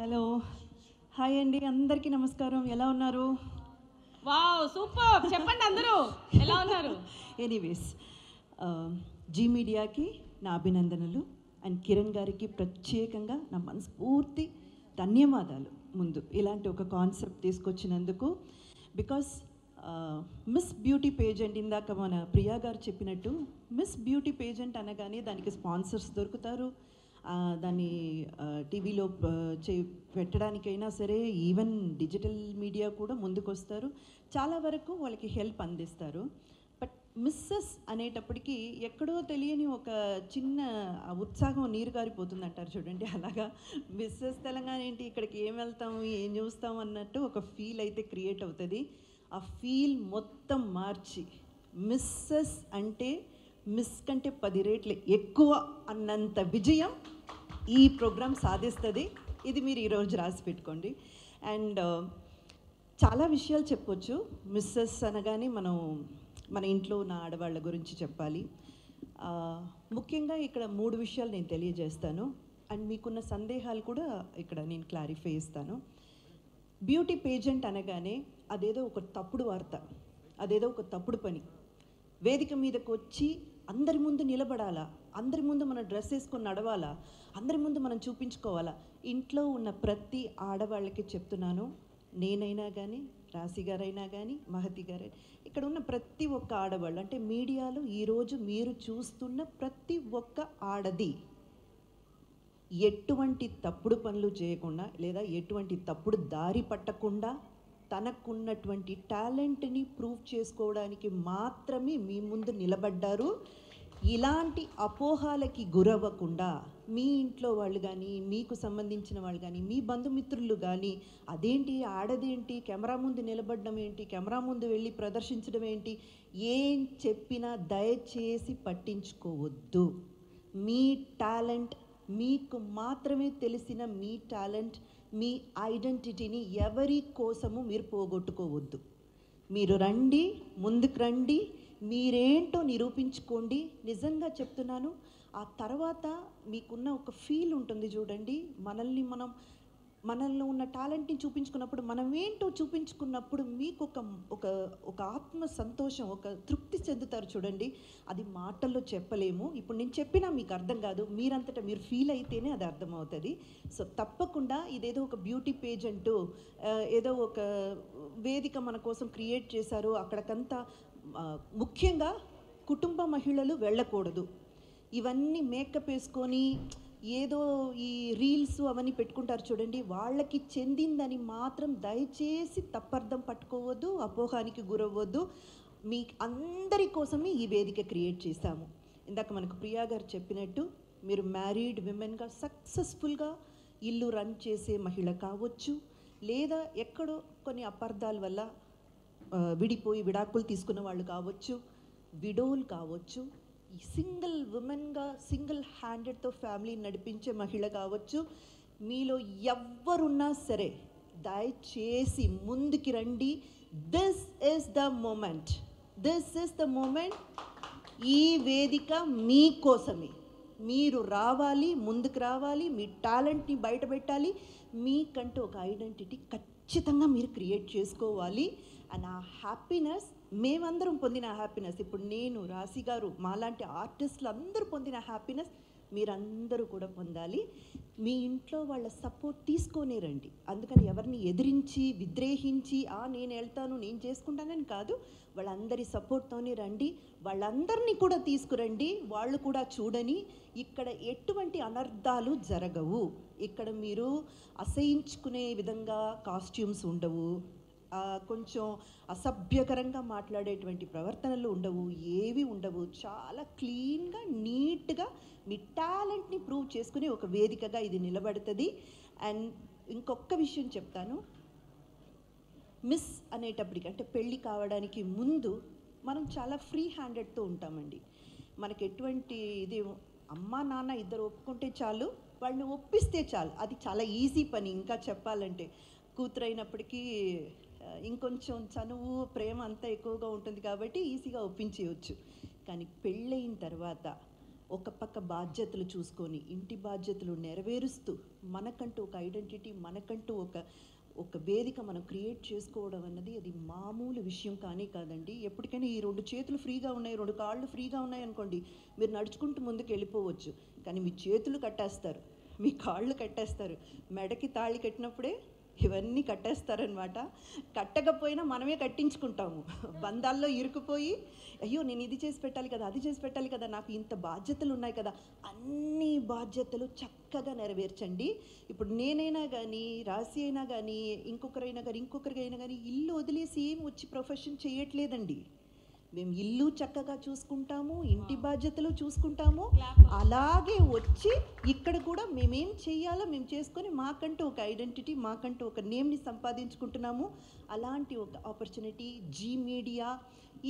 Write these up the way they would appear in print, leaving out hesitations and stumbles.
Hello hi అండి, అందరికీ నమస్కారం. ఎలా ఉన్నారు? వావ్ సూపర్, చెప్పండి అందరూ ఎలా ఉన్నారు? ఎనీవేస్, జీ మీడియాకి నా అభినందనలు అండ్ కిరణ్ గారికి ప్రత్యేకంగా నా మనస్ఫూర్తి ధన్యవాదాలు. ముందు ఇలాంటి ఒక కాన్సెప్ట్ తీసుకొచ్చినందుకు. బికాస్ మిస్ బ్యూటీ పేజెంట్, ఇందాక మన ప్రియా గారు చెప్పినట్టు, మిస్ బ్యూటీ పేజెంట్ అనగానే దానికి స్పాన్సర్స్ దొరుకుతారు, దాన్ని టీవీలో పెట్టడానికైనా సరే, ఈవెన్ డిజిటల్ మీడియా కూడా ముందుకొస్తారు, చాలా వరకు వాళ్ళకి హెల్ప్ అందిస్తారు. బట్ మిస్సెస్ అనేటప్పటికీ ఎక్కడో తెలియని ఒక చిన్న ఉత్సాహం నీరు గారిపోతుంది అంటారు చూడండి, అలాగా మిస్సెస్ తెలంగాణ ఏంటి, ఇక్కడికి ఏం వెళ్తాము, ఏం చూస్తాం అన్నట్టు ఒక ఫీల్ అయితే క్రియేట్ అవుతుంది. ఆ ఫీల్ మొత్తం మార్చి మిస్సెస్ అంటే మిస్ కంటే 10 రెట్లు ఎక్కువ అన్నంత విజయం ఈ ప్రోగ్రాం సాధిస్తుంది. ఇది మీరు ఈరోజు రాసి పెట్టుకోండి. అండ్ చాలా విషయాలు చెప్పొచ్చు. మిస్సెస్ అనగానే మన ఇంట్లో ఉన్న ఆడవాళ్ళ గురించి చెప్పాలి. ముఖ్యంగా ఇక్కడ 3 విషయాలు నేను తెలియజేస్తాను. అండ్ మీకున్న సందేహాలు కూడా ఇక్కడ నేను క్లారిఫై చేస్తాను. బ్యూటీ పేజెంట్ అనగానే అదేదో ఒక తప్పుడు వార్త, అదేదో ఒక తప్పుడు పని. వేదిక మీదకి వచ్చి అందరి ముందు నిలబడాలా, అందరి ముందు మనం డ్రెస్ వేసుకొని నడవాలా, అందరి ముందు మనం చూపించుకోవాలా. ఇంట్లో ఉన్న ప్రతి ఆడవాళ్ళకి చెప్తున్నాను, నేనైనా కానీ, రాశి గారైనా కానీ, మహతి గారైనా, ఇక్కడ ఉన్న ప్రతి ఒక్క ఆడవాళ్ళు, అంటే మీడియాలో ఈరోజు మీరు చూస్తున్న ప్రతి ఒక్క ఆడది ఎటువంటి తప్పుడు పనులు చేయకుండా, లేదా ఎటువంటి తప్పుడు దారి పట్టకుండా, తనకున్నటువంటి టాలెంట్ని ప్రూవ్ చేసుకోవడానికి మాత్రమే మీ ముందు నిలబడ్డారు. ఇలాంటి అపోహాలకి గురవ్వకుండా మీ ఇంట్లో వాళ్ళు కానీ, మీకు సంబంధించిన వాళ్ళు కానీ, మీ బంధుమిత్రులు కానీ, అదేంటి ఆడదేంటి, కెమెరా ముందు నిలబడడం ఏంటి, కెమెరా ముందు వెళ్ళి ప్రదర్శించడం ఏంటి, ఏం చెప్పినా దయచేసి పట్టించుకోవద్దు. మీ టాలెంట్, మీకు మాత్రమే తెలిసిన మీ టాలెంట్, మీ ఐడెంటిటీని ఎవరి కోసము మీరు పోగొట్టుకోవద్దు. మీరు రండి, ముందుకు రండి, మీరేంటో నిరూపించుకోండి. నిజంగా చెప్తున్నాను. ఆ తర్వాత మీకున్న ఒక ఫీల్ ఉంటుంది చూడండి, మనల్ని ఉన్న టాలెంట్ని చూపించుకున్నప్పుడు, మనం ఏంటో చూపించుకున్నప్పుడు మీకు ఒక ఆత్మ సంతోషం, ఒక తృప్తి చెందుతారు చూడండి. అది మాటల్లో చెప్పలేము. ఇప్పుడు నేను చెప్పినా మీకు అర్థం కాదు, మీరంతటా మీరు ఫీల్ అయితేనే అది అర్థమవుతుంది. సో తప్పకుండా ఇదేదో ఒక బ్యూటీ పేజ్ అంటూ ఏదో ఒక వేదిక మన కోసం క్రియేట్ చేశారు, అక్కడికంతా ముఖ్యంగా కుటుంబ మహిళలు వెళ్ళకూడదు. ఇవన్నీ మేకప్ వేసుకొని ఏదో ఈ రీల్స్ అవన్నీ పెట్టుకుంటారు చూడండి, వాళ్ళకి చెందిందని మాత్రం దయచేసి తప్పర్థం పట్టుకోవద్దు, అపోహానికి గురవ్వద్దు. మీ అందరి కోసమే ఈ వేదిక క్రియేట్ చేశాము. ఇందాక మనకు ప్రియా గారు చెప్పినట్టు, మీరు మ్యారీడ్ విమెన్గా సక్సెస్ఫుల్గా ఇల్లు రన్ చేసే మహిళ కావచ్చు, లేదా ఎక్కడో కొన్ని అపార్థాల వల్ల విడిపోయి విడాకులు తీసుకున్న వాళ్ళు కావచ్చు, విడోలు కావచ్చు, సింగిల్ ఉమెన్గా సింగిల్ హ్యాండెడ్తో ఫ్యామిలీని నడిపించే మహిళ కావచ్చు, మీలో ఎవ్వరున్నా సరే దయచేసి ముందుకి రండి. This is the moment, this is the moment. ఈ వేదిక మీకోసమే. మీరు రావాలి, ముందుకు రావాలి, మీ టాలెంట్ని బయట పెట్టాలి, మీకంటూ ఒక ఐడెంటిటీ ఖచ్చితంగా మీరు క్రియేట్ చేసుకోవాలి. అండ్ ఆ హ్యాపీనెస్, మేమందరం పొందిన హ్యాపీనెస్, ఇప్పుడు నేను, రాశి గారు, మాలాంటి ఆర్టిస్టులు అందరూ పొందిన హ్యాపీనెస్ మీరందరూ కూడా పొందాలి. మీ ఇంట్లో వాళ్ళ సపోర్ట్ తీసుకొనే రండి. అందుకని ఎవరిని ఎదిరించి, విద్రేహించి నేను వెళ్తాను, నేను చేసుకుంటానని కాదు, వాళ్ళందరి సపోర్ట్తోనే రండి. వాళ్ళందరినీ కూడా తీసుకురండి, వాళ్ళు కూడా చూడని. ఇక్కడ ఎటువంటి అనర్థాలు జరగవు. ఇక్కడ మీరు అసహించుకునే విధంగా కాస్ట్యూమ్స్ ఉండవు, కొంచెం అసభ్యకరంగా మాట్లాడేటువంటి ప్రవర్తనలు ఉండవు, ఏవి ఉండవు. చాలా క్లీన్గా, నీట్గా మీ టాలెంట్ని ప్రూవ్ చేసుకుని ఒక వేదికగా ఇది నిలబడుతుంది. అండ్ ఇంకొక విషయం చెప్తాను, మిస్ అనేటప్పటికి, అంటే పెళ్ళి కావడానికి ముందు మనం చాలా ఫ్రీ హ్యాండెడ్తో ఉంటామండి. మనకి ఎటువంటి ఇది, అమ్మ నాన్న ఇద్దరు ఒప్పుకుంటే చాలు, వాళ్ళని ఒప్పిస్తే చాలు, అది చాలా ఈజీ పని. ఇంకా చెప్పాలంటే కూతురైనప్పటికీ ఇంకొంచెం చనువు, ప్రేమ అంతా ఎక్కువగా ఉంటుంది కాబట్టి ఈజీగా ఒప్పించేయచ్చు. కానీ పెళ్ళయిన తర్వాత ఒక పక్క బాధ్యతలు చూసుకొని ఇంటి బాధ్యతలు నెరవేరుస్తూ మనకంటూ ఒక ఐడెంటిటీ, మనకంటూ ఒక వేదిక మనం క్రియేట్ చేసుకోవడం అన్నది అది మామూలు విషయం కానీ కాదండి. ఎప్పటికైనా ఈ 2 చేతులు ఫ్రీగా ఉన్నాయి, 2 కాళ్ళు ఫ్రీగా ఉన్నాయి అనుకోండి, మీరు నడుచుకుంటూ ముందుకు వెళ్ళిపోవచ్చు. కానీ మీ చేతులు కట్టేస్తారు, మీ కాళ్ళు కట్టేస్తారు, మెడకి తాళి కట్టినప్పుడే ఇవన్నీ కట్టేస్తారనమాట. కట్టకపోయినా మనమే కట్టించుకుంటాము. బంధాల్లో ఇరుకుపోయి అయ్యో నేను ఇది చేసి పెట్టాలి కదా, అది చేసి పెట్టాలి కదా, నాకు ఇంత బాధ్యతలు ఉన్నాయి కదా, అన్ని బాధ్యతలు చక్కగా నెరవేర్చండి. ఇప్పుడు నేనైనా కానీ, రాశి అయినా కానీ, ఇంకొకరికైనా కానీ ఇల్లు వదిలేసి ఏం వచ్చి ప్రొఫెషన్ చేయట్లేదండి. మేము ఇల్లు చక్కగా చూసుకుంటాము, ఇంటి బాధ్యతలు చూసుకుంటాము, అలాగే వచ్చి ఇక్కడ కూడా మేమేం చేయాలో మేము చేసుకొని మాకంటూ ఒక ఐడెంటిటీ, మాకంటూ ఒక నేమ్ని సంపాదించుకుంటున్నాము. అలాంటి ఒక ఆపర్చునిటీ జీ మీడియా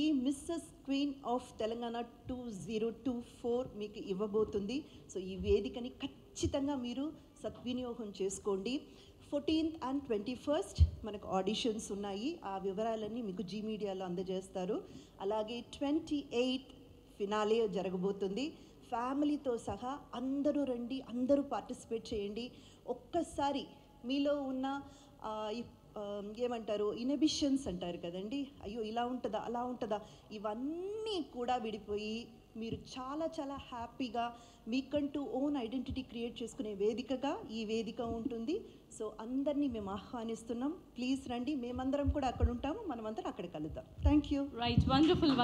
ఈ మిస్సెస్ క్వీన్ ఆఫ్ తెలంగాణ 2024 మీకు ఇవ్వబోతుంది. సో ఈ వేదికని ఖచ్చితంగా మీరు సద్వినియోగం చేసుకోండి. 14th and 21st మనకు ఆడిషన్స్ ఉన్నాయి, ఆ వివరాలన్నీ మీకు జీ మీడియాలో అందజేస్తారు. అలాగే 28th ఫినాలే జరగబోతుంది. ఫ్యామిలీతో సహా అందరూ రండి, అందరూ పార్టిసిపేట్ చేయండి. ఒక్కసారి మీలో ఉన్న ఏమంటారు ఇన్హిబిషన్స్ అంటారు కదండి, అయ్యో ఇలా ఉంటుందా అలా ఉంటుందా, ఇవన్నీ కూడా విడిపోయి మీరు చాలా చాలా హ్యాపీగా మీకంటూ ఓన్ ఐడెంటిటీ క్రియేట్ చేసుకునే వేదికగా ఈ వేదిక ఉంటుంది. సో అందరినీ మేము ఆహ్వానిస్తున్నాం, ప్లీజ్ రండి. మేమందరం కూడా అక్కడ ఉంటాము, మనమందరం అక్కడ కలుద్దాం. Thank you. Right, wonderful.